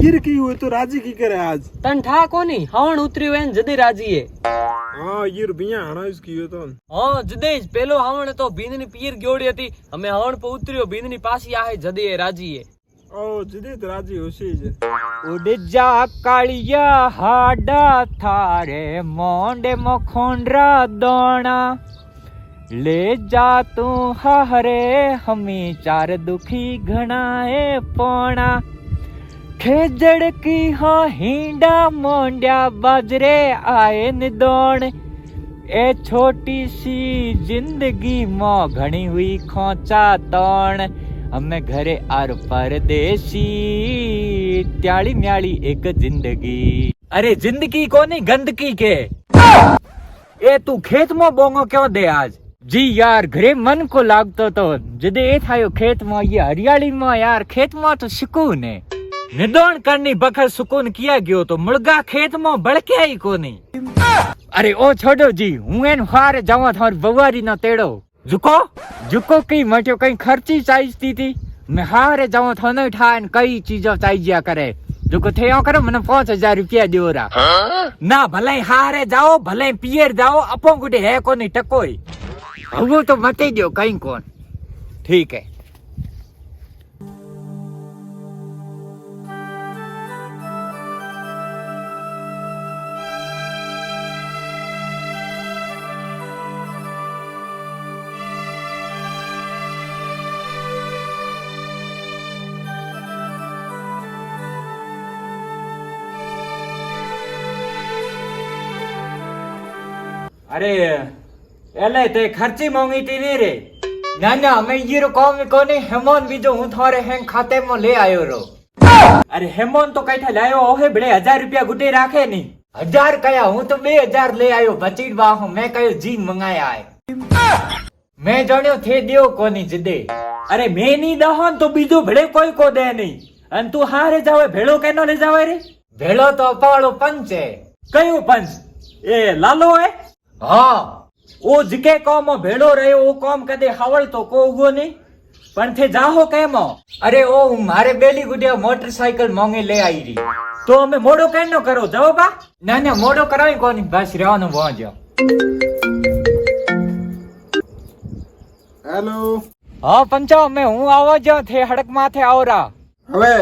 ईर की हुए तो राजी की करे आज तन ठा कोनी हवण उतर्યું એન જદી રાજી હે हाँ ईर बिया आना इसकी हुए तो હા જદે પેલો હવણ તો ભીંદની પીર ગયોડી હતી અમે હવણ પર ઉતર્યો ભીંદની પાછી આહે જદે રાજી હે ओ जदी तो राजी होशी जे ઉડ જા કાળિયા હાડા થારે મોંડે મખોંડરા દોણા ले जा तू हरे हमी चार दुखी घणाए पोणा खेजड़ की हो हिंडा मोंड्या बाजरे आए निदोण ए छोटी सी जिंदगी मो घणी हुई खोचा तोण हमें घरे आर परदेसी त्याली म्याली एक जिंदगी अरे जिंदगी कोनी गंदगी के ए तू खेत में बोंगो क्यों दे आज जी यार घरे मन को लागतो तो जदे ए थायो खेत में ये हरियाली में यार खेत में तो सुकून है निदोण करनी बखर सुकून किया गयो तो मुर्गा खेत में बड़के आई को नहीं अरे ओ छोड़ो जी हूं एन हार जावा थार बवारी ना तेड़ो जुको की मटियो कई खर्ची चाहिए थी मैं हारे जावा थाने ठान कई चीजों चाहिए करे जो थे करो मैंने 5000 रुपया दियो रा ना भले हारे जाओ भले पियर जाओ अपो गुटे है को नहीं टकोई वो तो मत ही दो कहीं कौन ठीक है अरे एले ते खर्ची मांगी थी नहीं रे ना ना मैं ये कॉम कोनी हेमोन बीजो हूं थारे हैंग खाते में ले आयो रो अरे हेमोन तो कैठा लायो ओहे बड़े 1000 रुपया गुटे राखे नहीं 1000 कया हूं तो 2000 ले आयो बचीड़ बाहू मैं कयो जी मंगाया है मैं जानियो थे दियो कोनी जदे अरे मैं नहीं दहन तो बीजो भड़े कोई को दे नहीं अन तू हारे जावे भेड़ो केनो ले जावे रे भेड़ो तो अपाड़ो पंच है कयो पंच ए लालो है हाँ ओ जिके कॉम भेड़ो रहे ओ कॉम कदे हवल तो को उगो नहीं पण थे जाहो केमो अरे ओ मारे बेली गुडिया मोटरसाइकिल मांगे ले आई री तो हमें मोड़ो केनो करो जाओ बा ना ना मोड़ो कराई कोनी बस रहनो वाजो हेलो हाँ पंचो मैं हूँ आवाज थे हड़क माथे आवरा हवे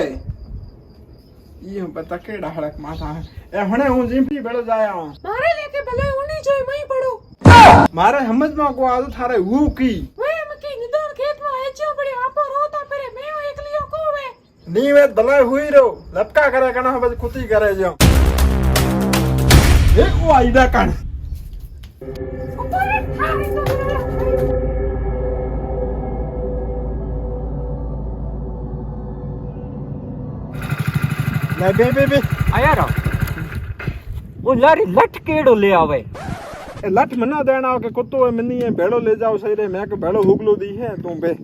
ये हम पता केड़ा हड़क माथा है ए हणे हूं जिंपी बेड़ो जाया हूं मारे लेके भले होनी चाहिए मैं पड़ो मारे समझ में को आदत थारे वो की वे मकी निदान खेत में है क्यों बड़े आपो रोता फिरे मैं एकलियो को वे नी वे भले हुई रो लपका करे कना बस खुती करे जो एक वो आईदा कण ऊपर खारी तो ले बे आया रो वो लारी लट केड़ो ले आवे ए लठ मना देना के कुत्तो है मनी है भेड़ो ले जाओ सही रे मैं के भेड़ो हुगलो दी है तू बे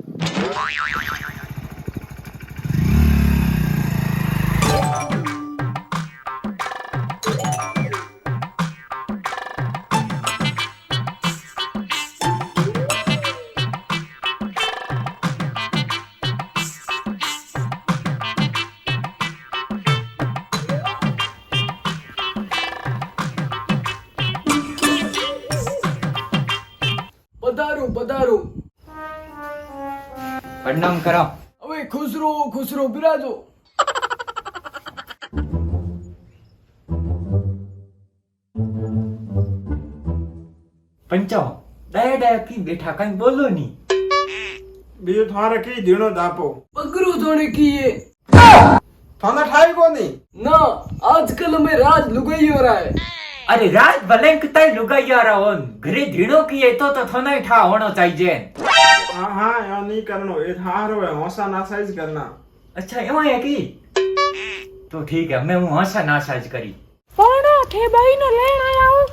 પધારો પધારો प्रणाम करो હવે ખુશ રહો બિરાજો पंचो दया दया की बैठा कहीं बोलो नहीं बीजो थारे की दिनो दापो પગરું જોણે કીએ थाना ठाई कोनी ના આજકલ અમે રાજ લુગાઈયો रहा है अरे राज भलेंक तय लुगाइया रहोन घरे धीणो की तो थोना ठा होनो चाहिए हां हां या नहीं करनो ए थारो है हौसा नासाइज करना अच्छा एवं है की तो ठीक है मैं हूं हौसा नासाज करी पोणो थे भाई नो लेण आया हूं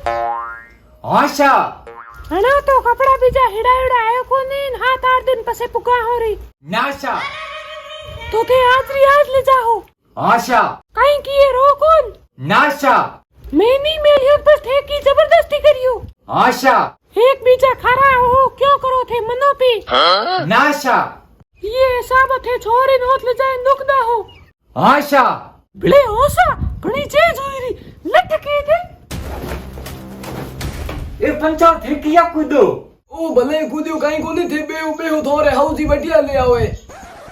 हौसा हणा तो कपड़ा बीजा हिडायड़ा आयो कोनी 7-8 दिन पसे पुगा हो रही नासा तो थे हाजरी आज ले जाओ हौसा काई किए रो कौन नासा मैंने मेरी बस थे की जबरदस्ती करियो हौसा एक बीजा खरा हो क्यों करो थे मनो पी नासा ये सब थे छोरे नोत ले जाए दुख दा हो हौसा ભલે ઓસા ઘણી જે જોઈ રી લટકી દે એ પંચા થેકિયા કૂદો ઓ ભલે કૂદ્યો કઈ કોની થે બેહો થોરે હાઉજી બટિયા લે આવે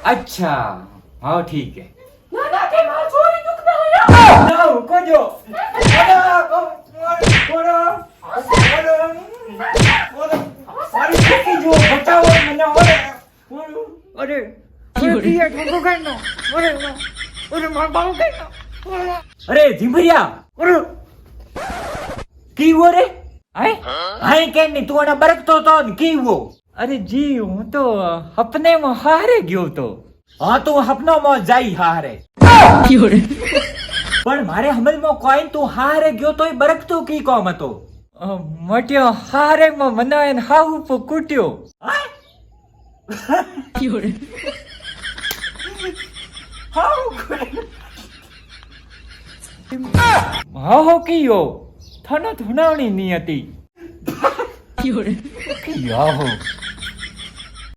अच्छा हाँ ठीक है ના ના કે માર ચોરી દુખ ના હોય ના કૂદો अरे झिंभरिया की वो रे आए के नहीं तू आना बरकतो तो की वो अरे जी हूँ तो अपने में हारे गयो तो हाँ तू अपनो में जाई हारे पण मारे हमल में कोई तू हारे गयो तो बरकतो की कोम હતો મટ્યો હારે માં મનાયન હાહુ પર કૂટ્યો હાહો કીયો થનો ધુનાવણી ની હતી કીયો